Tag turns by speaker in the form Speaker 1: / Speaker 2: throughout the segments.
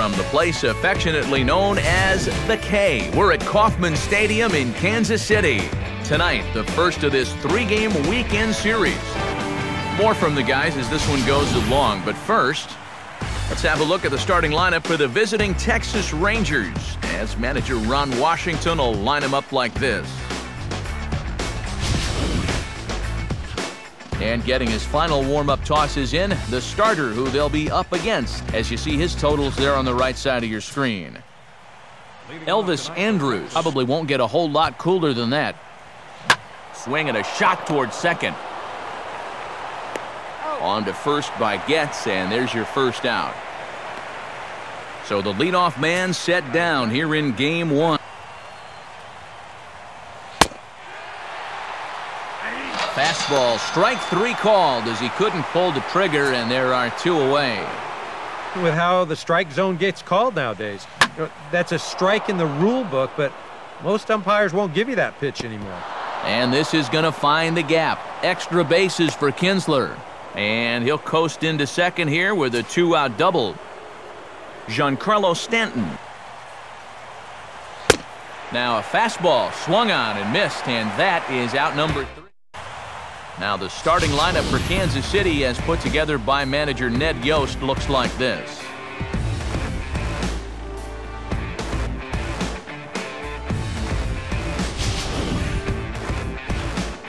Speaker 1: from the place affectionately known as the K. We're at Kauffman Stadium in Kansas City. Tonight, the first of this 3-game weekend series. More from the guys as this one goes along, but first, let's have a look at the starting lineup for the visiting Texas Rangers, as manager Ron Washington will line them up like this. And getting his final warm-up tosses in, the starter who they'll be up against, as you see his totals there on the right side of your screen. Elvis Andrus probably won't get a whole lot cooler than that. Swing and a shot towards second. On to first by Getz, and there's your first out. So the leadoff man set down here in game one. Fastball, strike 3 called as he couldn't pull the trigger, and there are 2 away.
Speaker 2: With how the strike zone gets called nowadays, that's a strike in the rule book, but most umpires won't give you that pitch anymore.
Speaker 1: And this is going to find the gap. Extra bases for Kinsler. And he'll coast into second here with a 2-out double. Giancarlo Stanton. Now a fastball swung on and missed, and that is out number 3. Now the starting lineup for Kansas City, as put together by manager Ned Yost, looks like this.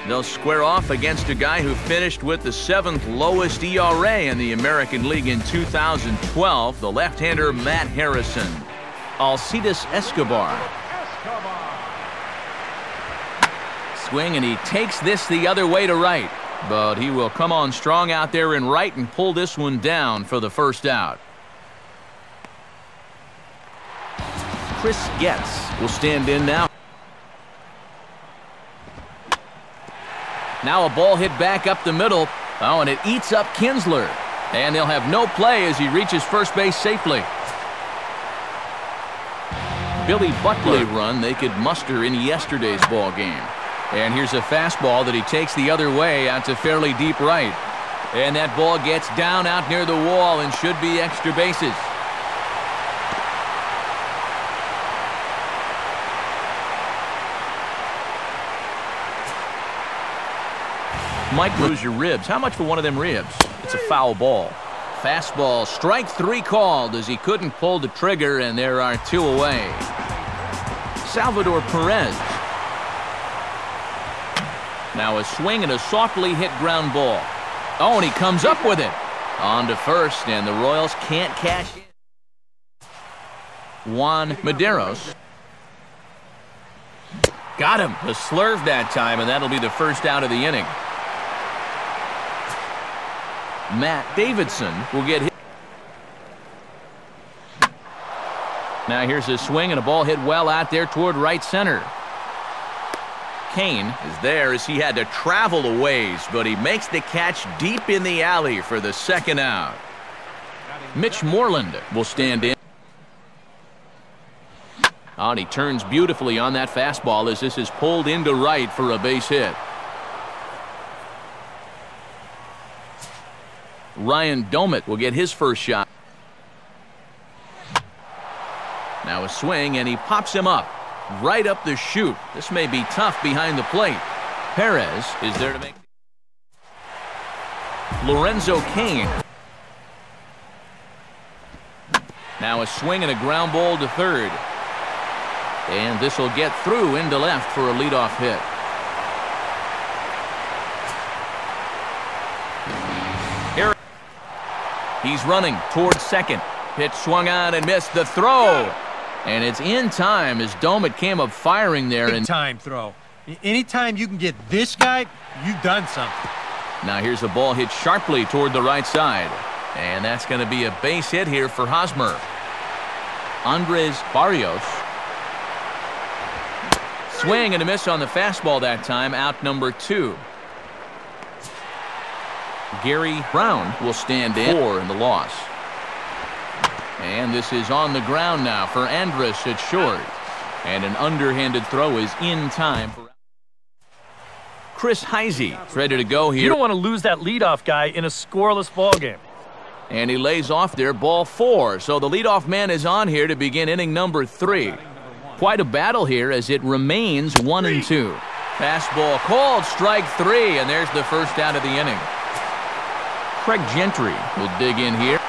Speaker 1: They'll square off against a guy who finished with the 7th lowest ERA in the American League in 2012, the left-hander Matt Harrison. Alcides Escobar. Swing, and he takes this the other way to right, but he will come on strong out there in right and pull this one down for the first out. Chris Getz will stand in now. Now a ball hit back up the middle. Oh, and it eats up Kinsler. And they'll have no play as he reaches first base safely. Billy Butler run they could muster in yesterday's ball game. And here's a fastball that he takes the other way out to fairly deep right. And that ball gets down out near the wall and should be extra bases. Mike, lose your ribs. How much for one of them ribs? It's a foul ball. Fastball, strike 3 called as he couldn't pull the trigger, and there are 2 away. Salvador Perez. Now a swing and a softly hit ground ball. Oh, and he comes up with it. On to first, and the Royals can't cash in. Juan Medeiros. Got him. A slurve that time, and that'll be the first out of the inning. Matt Davidson will get hit. Now here's a swing and a ball hit well out there toward right center. Kane is there as he had to travel a ways, but he makes the catch deep in the alley for the second out. Mitch Moreland will stand in. Oh, and he turns beautifully on that fastball as this is pulled into right for a base hit. Ryan Domit will get his first shot. Now a swing, and he pops him up. Right up the chute. This may be tough behind the plate. Perez is there to make. Lorenzo Cain. Now a swing and a ground ball to third. And this will get through into left for a leadoff hit. He's running towards second. Pitch swung on and missed the throw. And it's in time as Domit came up firing there.
Speaker 2: Big time throw. Anytime you can get this guy, you've done something.
Speaker 1: Now here's a ball hit sharply toward the right side. And that's going to be a base hit here for Hosmer. Andres Barrios. Swing and a miss on the fastball that time, out number 2. Gary Brown will stand in for the loss. And this is on the ground now for Andrus at short. And an underhanded throw is in time for Chris Heisey ready to go here.
Speaker 3: You don't want to lose that leadoff guy in a scoreless ball game.
Speaker 1: And he lays off there, ball 4. So the leadoff man is on here to begin inning number 3. Quite a battle here as it remains 1-2. Fastball called, strike 3, and there's the first out of the inning. Craig Gentry will dig in here.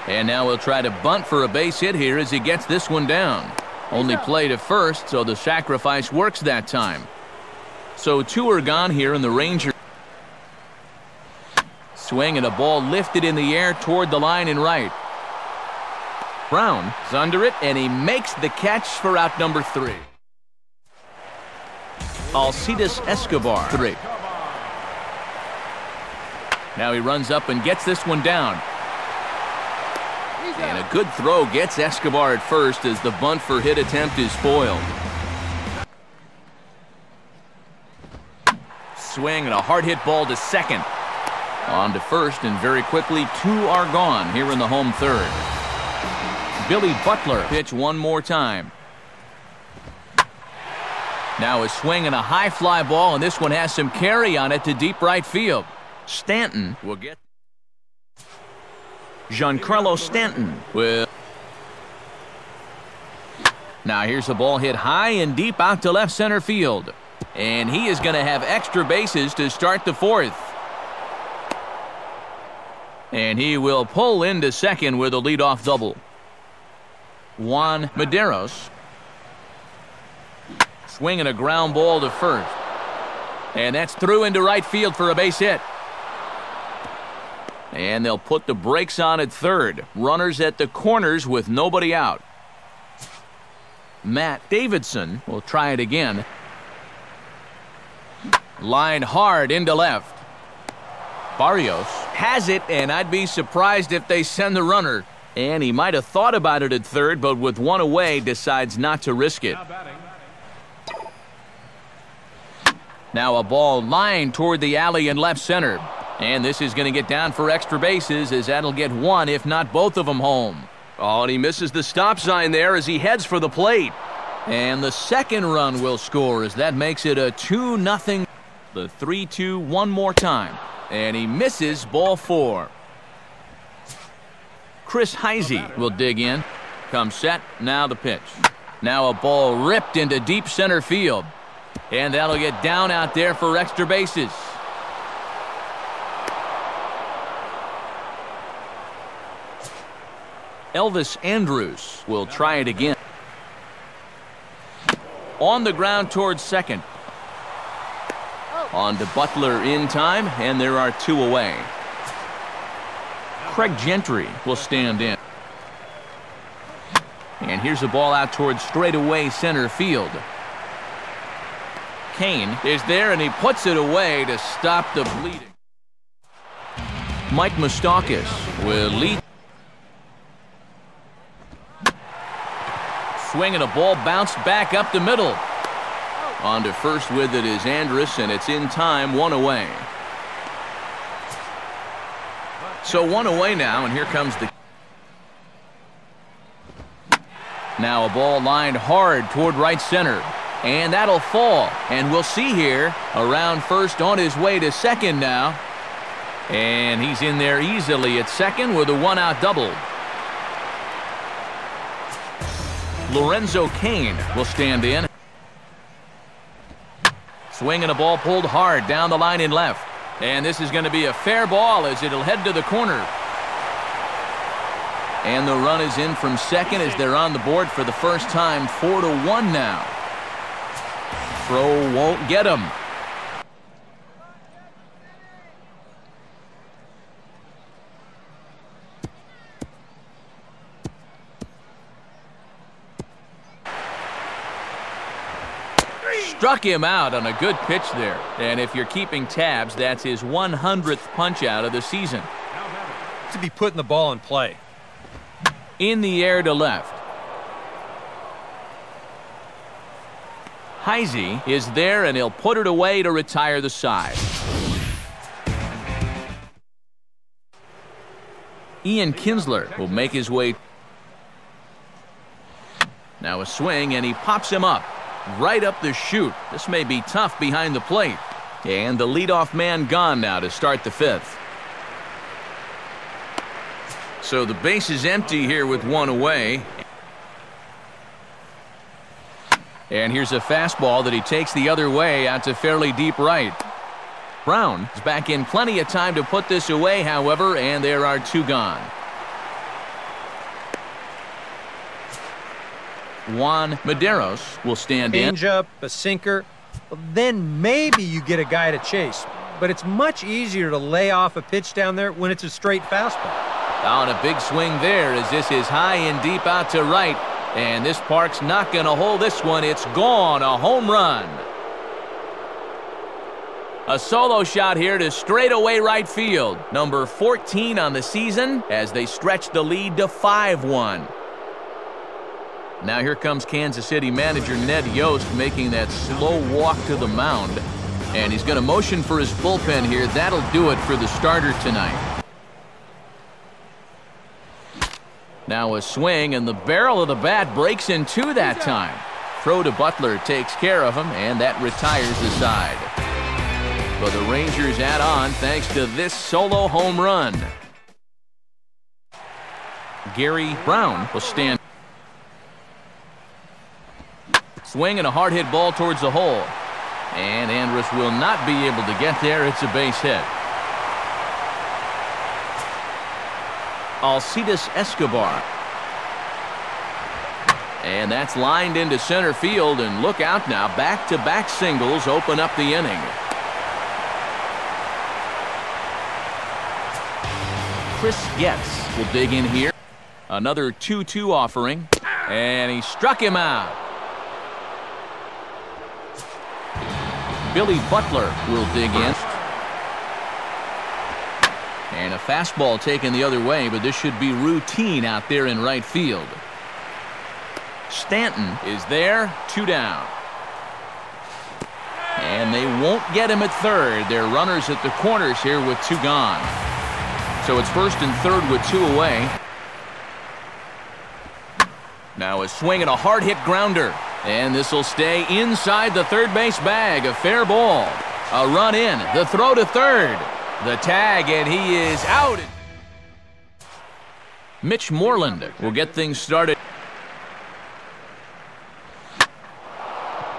Speaker 1: And now he'll try to bunt for a base hit here as he gets this one down. Only play to first, so the sacrifice works that time. So 2 are gone here, and the Rangers swing, and a ball lifted in the air toward the line and right. Brown is under it, and he makes the catch for out number 3. Alcides Escobar, 3. Now he runs up and gets this one down. And a good throw gets Escobar at first as the bunt for hit attempt is foiled. Swing and a hard hit ball to second. On to first, and very quickly 2 are gone here in the home third. Billy Butler pitch one more time. Now a swing and a high fly ball, and this one has some carry on it to deep right field. Stanton will get. Giancarlo Stanton will. Now here's a ball hit high and deep out to left center field. And he is going to have extra bases to start the 4th. And he will pull into second with a leadoff double. Juan Medeiros swinging a ground ball to first. And that's through into right field for a base hit. And they'll put the brakes on at third. Runners at the corners with nobody out. Matt Davidson will try it again. Line hard into left. Barrios has it, and I'd be surprised if they send the runner. And he might have thought about it at third, but with 1 away, decides not to risk it. Now a ball lined toward the alley in left center. And this is going to get down for extra bases, as that'll get 1, if not both of them, home. Oh, and he misses the stop sign there as he heads for the plate. And the second run will score as that makes it a 2-0. The 3-2 one more time. And he misses, ball 4. Chris Heisey will dig in. Comes set, now the pitch. Now a ball ripped into deep center field. And that'll get down out there for extra bases. Elvis Andrus will try it again. On the ground towards second. On to Butler in time, and there are 2 away. Craig Gentry will stand in. And here's a ball out towards straightaway center field. Kane is there, and he puts it away to stop the bleeding. Mike Moustakas will lead. Swing, and a ball bounced back up the middle. On to first with it is Andrus, and it's in time, 1 away. So 1 away now, and here comes the. Now a ball lined hard toward right center. And that'll fall. And we'll see here, around first on his way to second now. And he's in there easily at second with a 1-out double. Lorenzo Cain will stand in. Swing and a ball pulled hard down the line in left. And this is going to be a fair ball as it'll head to the corner. And the run is in from second as they're on the board for the first time, 4-1 now. Throw won't get him. Struck him out on a good pitch there. And if you're keeping tabs, that's his 100th punch out of the season.
Speaker 2: To be putting the ball in play.
Speaker 1: In the air to left. Heisey is there, and he'll put it away to retire the side. Ian Kinsler will make his way. Now a swing, and he pops him up. Right up the chute. This may be tough behind the plate. And the leadoff man gone now to start the 5th. So the base is empty here with one away. And here's a fastball that he takes the other way out to fairly deep right. Brown is back in plenty of time to put this away, however, and there are two gone. Juan Medeiros will stand in.
Speaker 2: Change up, a sinker. Well, then maybe you get a guy to chase. But it's much easier to lay off a pitch down there when it's a straight fastball.
Speaker 1: On a big swing there as this is high and deep out to right. And this park's not going to hold this one. It's gone. A home run. A solo shot here to straightaway right field. Number 14 on the season as they stretch the lead to 5-1. Now here comes Kansas City manager Ned Yost making that slow walk to the mound. And he's going to motion for his bullpen here. That'll do it for the starter tonight. Now a swing, and the barrel of the bat breaks in two that time. Throw to Butler takes care of him, and that retires the side. But the Rangers add on thanks to this solo home run. Gary Brown will stand. Swing and a hard hit ball towards the hole. And Andrus will not be able to get there. It's a base hit. Alcides Escobar. And that's lined into center field, and look out now. Back-to-back singles open up the inning. Chris Getz will dig in here. Another 2-2 offering, and he struck him out. Billy Butler will dig in. And a fastball taken the other way, but this should be routine out there in right field. Stanton is there, 2 down. And they won't get him at third. They're runners at the corners here with 2 gone. So it's first and third with 2 away. Now a swing and a hard hit grounder. And this will stay inside the third base bag. A fair ball. A run in. The throw to third. The tag, and he is out. Mitch Moreland will get things started.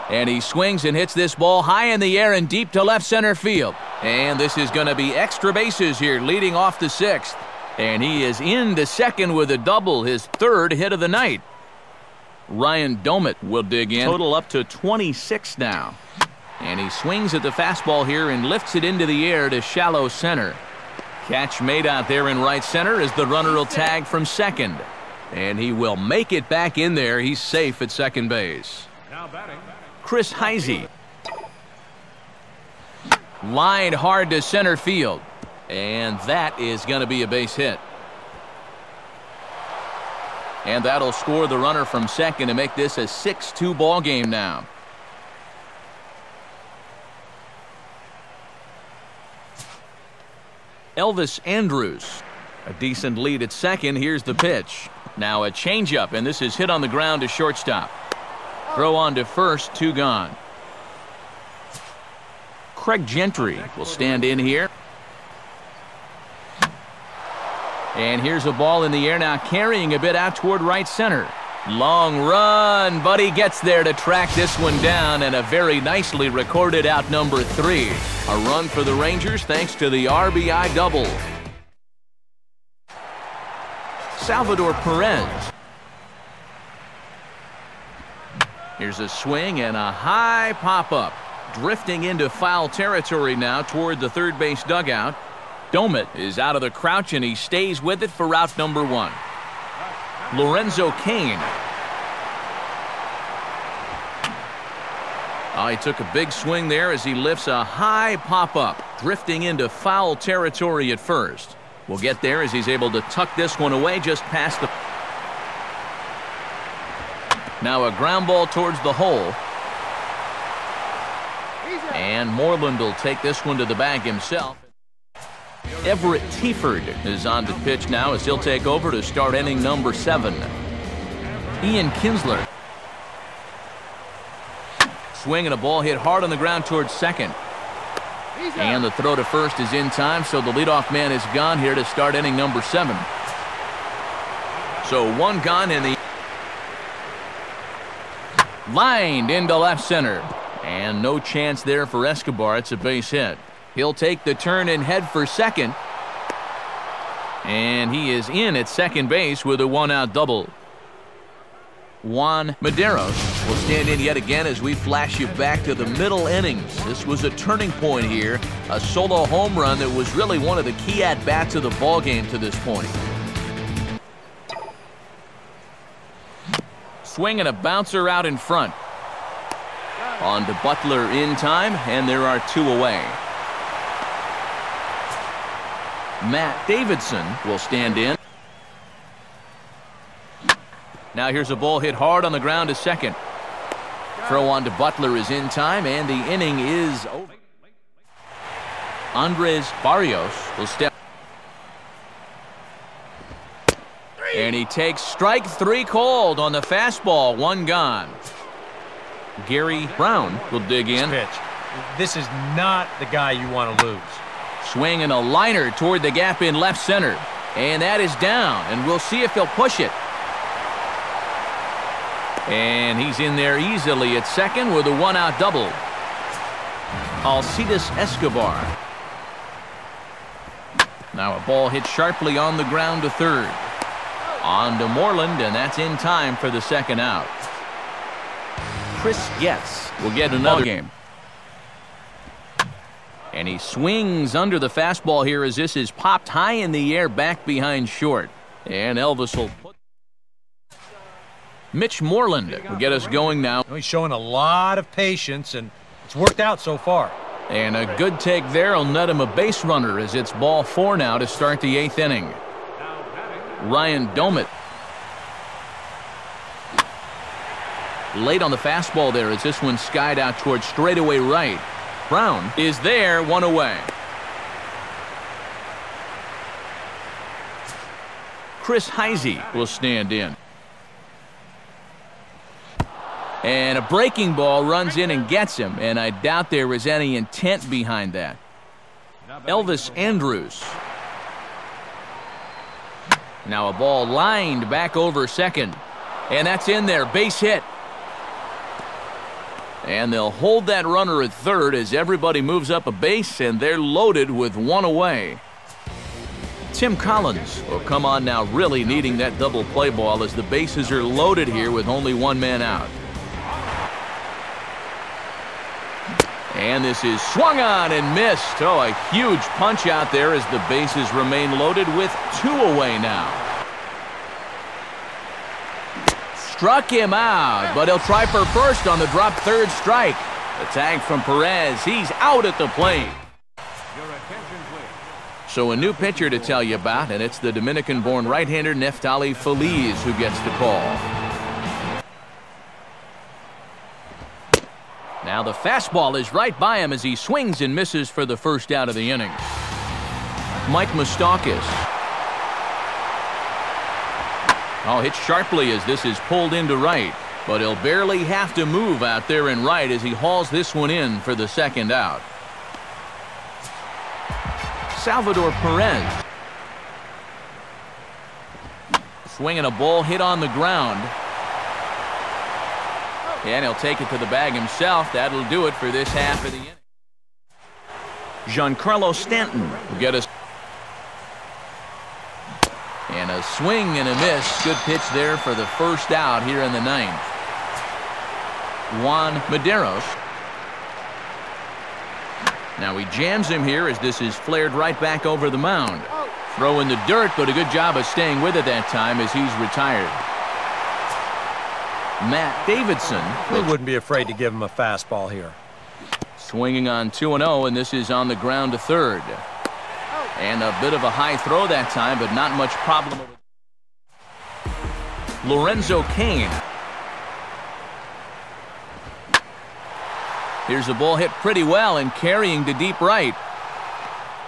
Speaker 1: And he swings and hits this ball high in the air and deep to left center field. And this is going to be extra bases here leading off the 6th. And he is into second with a double, his 3rd hit of the night. Ryan Domit will dig in. Total up to 26 now. And he swings at the fastball here and lifts it into the air to shallow center. Catch made out there in right center as the runner will tag from second. And he will make it back in there. He's safe at second base. Now batting, Chris Heisey. Lined hard to center field. And that is going to be a base hit. And that'll score the runner from second to make this a 6-2 ball game now. Elvis Andrus. A decent lead at second. Here's the pitch. Now a changeup, and this is hit on the ground to shortstop. Throw on to first, 2 gone. Craig Gentry will stand in here. And here's a ball in the air now, carrying a bit out toward right center. Long run, but he gets there to track this one down, and a very nicely recorded out number 3. A run for the Rangers thanks to the RBI double. Salvador Perez. Here's a swing and a high pop-up. Drifting into foul territory now toward the third base dugout. Domit is out of the crouch, and he stays with it for route number 1. Lorenzo Cain. He took a big swing there as he lifts a high pop-up, drifting into foul territory at first. We'll get there as he's able to tuck this one away just past the... Now a ground ball towards the hole. And Moreland will take this one to the bag himself. Everett Thr is on to pitch now as he'll take over to start inning number 7. Ian Kinsler. Swing and a ball hit hard on the ground towards second. And the throw to first is in time, so the leadoff man is gone here to start inning number 7. So one gone in the lined into left center. And no chance there for Escobar. It's a base hit. He'll take the turn and head for second. And he is in at second base with a one-out double. Juan Medeiros will stand in yet again as we flash you back to the middle innings. This was a turning point here. A solo home run that was really one of the key at-bats of the ballgame to this point. Swing and a bouncer out in front. On to Butler in time, and there are two away. Matt Davidson will stand in. Now here's a ball hit hard on the ground to second. Throw on to Butler is in time, and the inning is over. Andres Barrios will step. And he takes strike three called on the fastball. One gone. Gary Brown will dig in.
Speaker 2: This is not the guy you want to lose.
Speaker 1: Swing and a liner toward the gap in left center. And that is down, and we'll see if he'll push it. And he's in there easily at second with a one-out double. Alcides Escobar. Now a ball hit sharply on the ground to third. On to Moreland, and that's in time for the second out. Chris Getz will get another game. And he swings under the fastball here as this is popped high in the air back behind short. And Elvis will put. Mitch Moreland will get us going now.
Speaker 2: He's showing a lot of patience, and it's worked out so far.
Speaker 1: And a good take there will net him a base runner as it's ball four now to start the eighth inning. Ryan Domit. Late on the fastball there as this one skied out towards straightaway right. Brown is there, one away. Chris Heisey will stand in. And a breaking ball runs in and gets him, and I doubt there was any intent behind that. Elvis Andrews. Now a ball lined back over second. And that's in there, base hit. And they'll hold that runner at third as everybody moves up a base, and they're loaded with one away. Tim Collins will come on now, really needing that double play ball as the bases are loaded here with only one man out. And this is swung on and missed. Oh, a huge punch out there as the bases remain loaded with two away now. Struck him out, but he'll try for first on the drop third strike. The tag from Perez. He's out at the plate. So a new pitcher to tell you about, and it's the Dominican-born right-hander Neftali Feliz who gets the call. Now the fastball is right by him as he swings and misses for the first out of the inning. Mike Moustakas. Oh, hit sharply as this is pulled into right, but he'll barely have to move out there in right as he hauls this one in for the second out. Salvador Perez. Swinging a ball hit on the ground. And he'll take it to the bag himself. That'll do it for this half of the inning. Giancarlo Stanton will get us. And a swing and a miss. Good pitch there for the first out here in the ninth. Juan Medeiros. Now he jams him here as this is flared right back over the mound. Throw in the dirt, but a good job of staying with it that time as he's retired. Matt Davidson.
Speaker 2: We wouldn't be afraid to give him a fastball here.
Speaker 1: Swinging on 2-0, and this is on the ground to third. And a bit of a high throw that time, but not much problem. Lorenzo Cain. Here's the ball hit pretty well and carrying to deep right.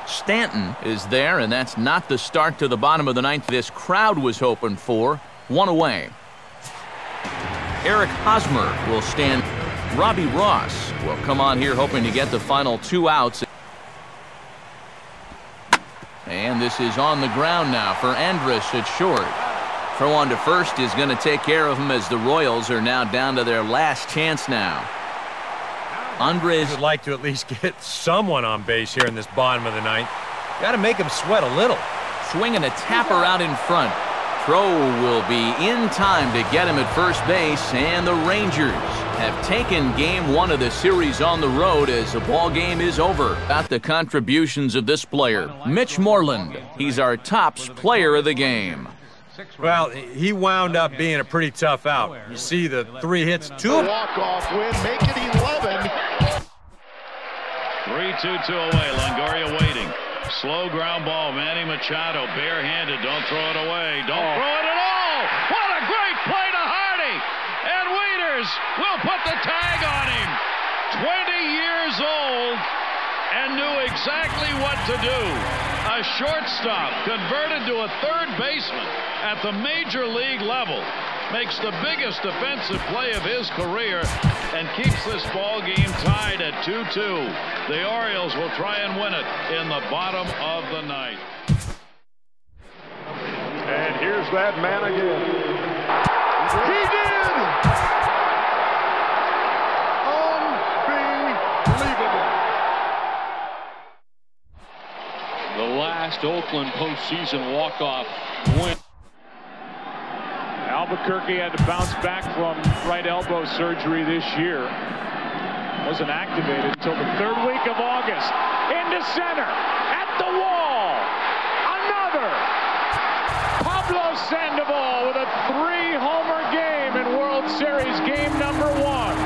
Speaker 1: Stanton is there, and that's not the start to the bottom of the ninth this crowd was hoping for. One away. Eric Hosmer will stand. Robbie Ross will come on here hoping to get the final two outs. And this is on the ground now for Andrus at short. Throw on to first is going to take care of him as the Royals are now down to their last chance now. Andres
Speaker 2: would like to at least get someone on base here in this bottom of the ninth. Got to make him sweat a little.
Speaker 1: Swinging a tapper out in front. Throw will be in time to get him at first base, and the Rangers have taken game one of the series on the road as the ball game is over. At the contributions of this player, Mitch Moreland. He's our tops player of the game.
Speaker 2: Well, he wound up being a pretty tough out. You see the 3 hits, 2
Speaker 3: walk-off win, make it 11.
Speaker 4: 3-2 away. Longoria waiting. Slow ground ball. Manny Machado barehanded. Don't throw it away. Don't throw it at all. What a great play to Hardy. And Wieters will put the tag on him. 20 years old and knew exactly what to do. A shortstop converted to a third baseman at the major league level. Makes the biggest defensive play of his career and keeps this ball game tied at 2-2. The Orioles will try and win it in the bottom of the ninth.
Speaker 3: And here's that man again. He did! Unbelievable.
Speaker 5: The last Oakland postseason walk-off win.
Speaker 6: Albuquerque had to bounce back from right elbow surgery this year. Wasn't activated until the 3rd week of August. Into center, at the wall. Another. Pablo Sandoval with a 3-homer game in World Series game number 1.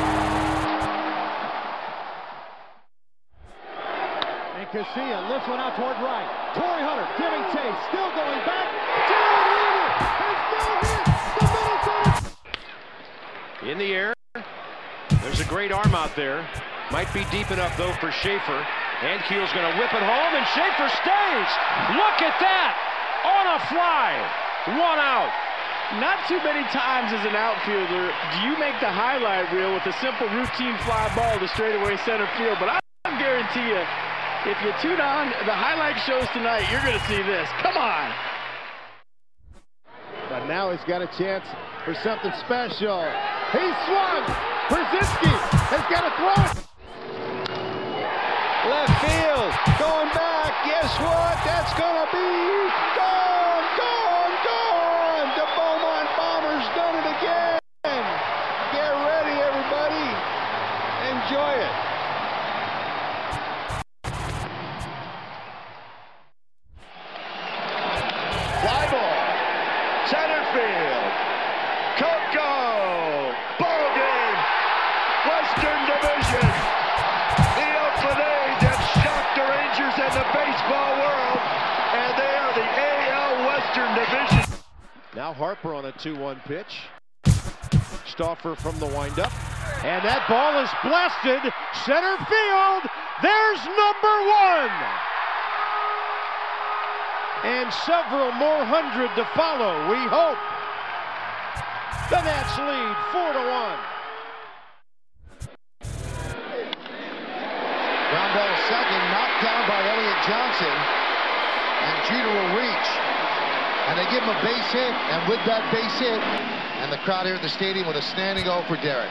Speaker 7: And Casilla lifts one out toward right. Torrey Hunter giving chase, still going back. Jared Wiener has no hit.
Speaker 8: In the air. There's a great arm out there. Might be deep enough, though, for Schaefer. Ankiel's going to whip it home, and Schaefer stays. Look at that. On a fly. 1 out.
Speaker 9: Not too many times as an outfielder do you make the highlight reel with a simple routine fly ball to straightaway center field. But I guarantee you, if you tune on the highlight shows tonight, you're going to see this. Come on.
Speaker 7: But now he's got a chance for something special. He swung. Brzezinski has got to throw it.
Speaker 3: Left field, going back. Guess what? That's going to be gone, gone, gone. The Beaumont Bombers done it again. Get ready, everybody. Enjoy it. Fly ball. Center field. Coco. Ball game. Western Division. The Oakland A's have shocked the Rangers and the baseball world, and they are the AL Western Division.
Speaker 7: Now Harper on a 2-1 pitch. Stauffer from the windup. And that ball is blasted. Center field. There's number 1. And several more hundred to follow, we hope. The Nats lead 4-1.
Speaker 3: Ground ball second, knocked down by Elliott Johnson. And Jeter will reach. And they give him a base hit. And with that base hit, and the crowd here at the stadium with a standing O for Derek.